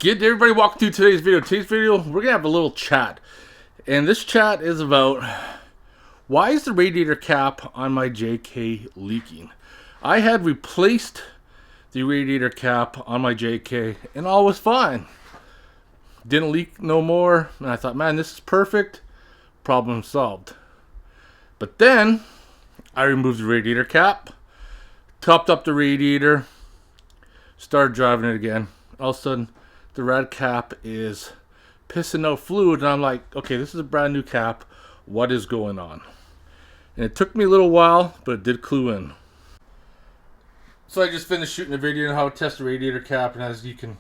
Get everybody walking through today's video. Today's video, we're gonna have a little chat, and this chat is about why is the radiator cap on my JK leaking. I had replaced the radiator cap on my JK, and all was fine. Didn't leak no more, and I thought, man, this is perfect. Problem solved. But then I removed the radiator cap, topped up the radiator, started driving it again. All of a sudden, the rad cap is pissing out fluid, and I'm like, okay, this is a brand new cap. What is going on? And it took me a little while, but it did clue in. So I just finished shooting a video on how to test the radiator cap, and as you can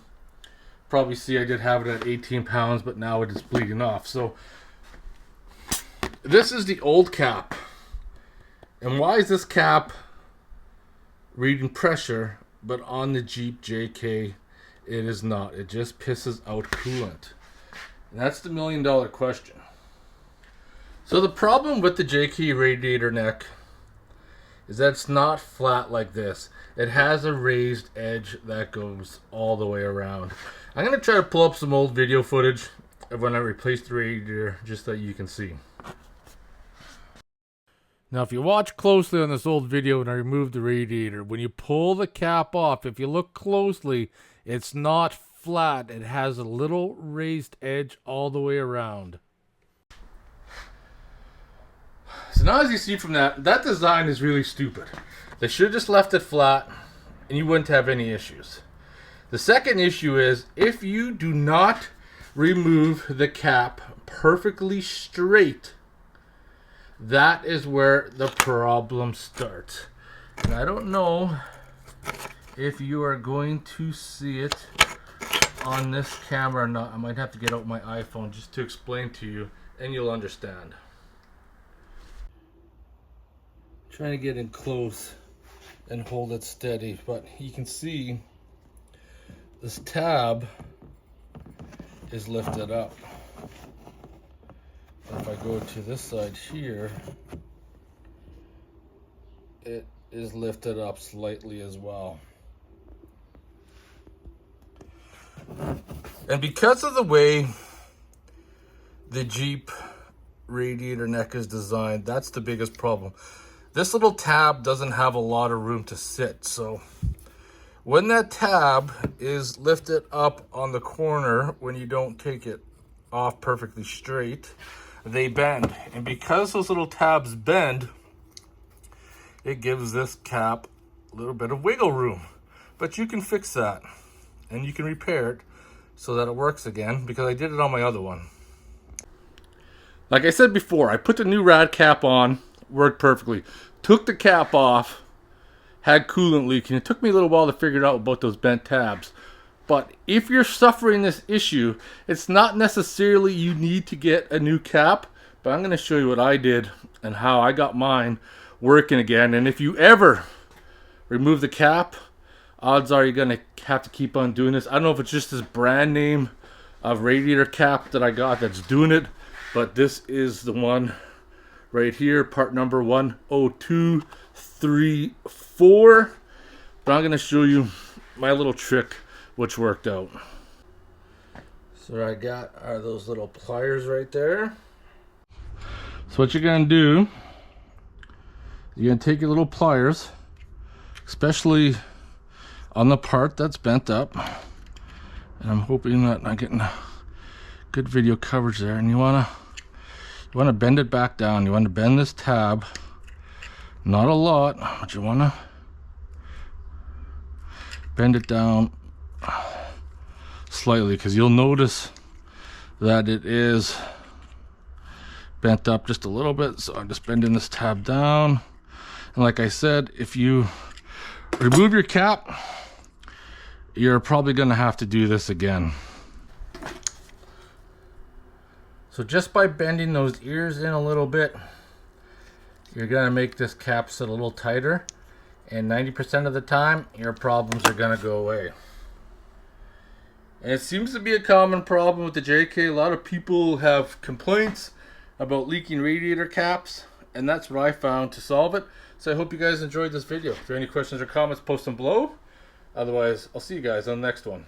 probably see, I did have it at 18 pounds, but now it is bleeding off. So this is the old cap. And why is this cap reading pressure, but on the Jeep JK it is not? It just pisses out coolant. And that's the $1 million question. So the problem with the JK radiator neck is that it's not flat like this. It has a raised edge that goes all the way around. I'm going to try to pull up some old video footage of when I replaced the radiator just so you can see. Now, if you watch closely on this old video when I removed the radiator, when you pull the cap off, if you look closely, it's not flat. It has a little raised edge all the way around. So now as you see from that design is really stupid. They should have just left it flat and you wouldn't have any issues. The second issue is if you do not remove the cap perfectly straight, that is where the problem starts. And I don't know if you are going to see it on this camera or not. I might have to get out my iPhone just to explain to you, and you'll understand. Trying to get in close and hold it steady, but you can see this tab is lifted up. If I go to this side here, it is lifted up slightly as well. And because of the way the Jeep radiator neck is designed, that's the biggest problem. This little tab doesn't have a lot of room to sit, so when that tab is lifted up on the corner, when you don't take it off perfectly straight, they bend. And because those little tabs bend, it gives this cap a little bit of wiggle room. But you can fix that and you can repair it so that it works again, because I did it on my other one. Like I said before, I put the new rad cap on, worked perfectly. Took the cap off, had coolant leak, and it took me a little while to figure out about those bent tabs. But if you're suffering this issue, it's not necessarily you need to get a new cap, but I'm going to show you what I did and how I got mine working again. And if you ever remove the cap, odds are you're going to have to keep on doing this. I don't know if it's just this brand name of radiator cap that I got that's doing it, but this is the one right here, part number 10234. But I'm going to show you my little trick which worked out. So what I got are those little pliers right there. So what you're going to do, you're going to take your little pliers, especially on the part that's bent up, and I'm hoping that I'm getting good video coverage there, and you want to bend it back down. You want to bend this tab, not a lot, but you want to bend it down slightly, because you'll notice that it is bent up just a little bit. So I'm just bending this tab down, and like I said, if you remove your cap, you're probably going to have to do this again. So just by bending those ears in a little bit, you're going to make this cap sit a little tighter, and 90% of the time your problems are going to go away. And it seems to be a common problem with the JK. A lot of people have complaints about leaking radiator caps, and that's what I found to solve it. So I hope you guys enjoyed this video. If there are any questions or comments, post them below. Otherwise, I'll see you guys on the next one.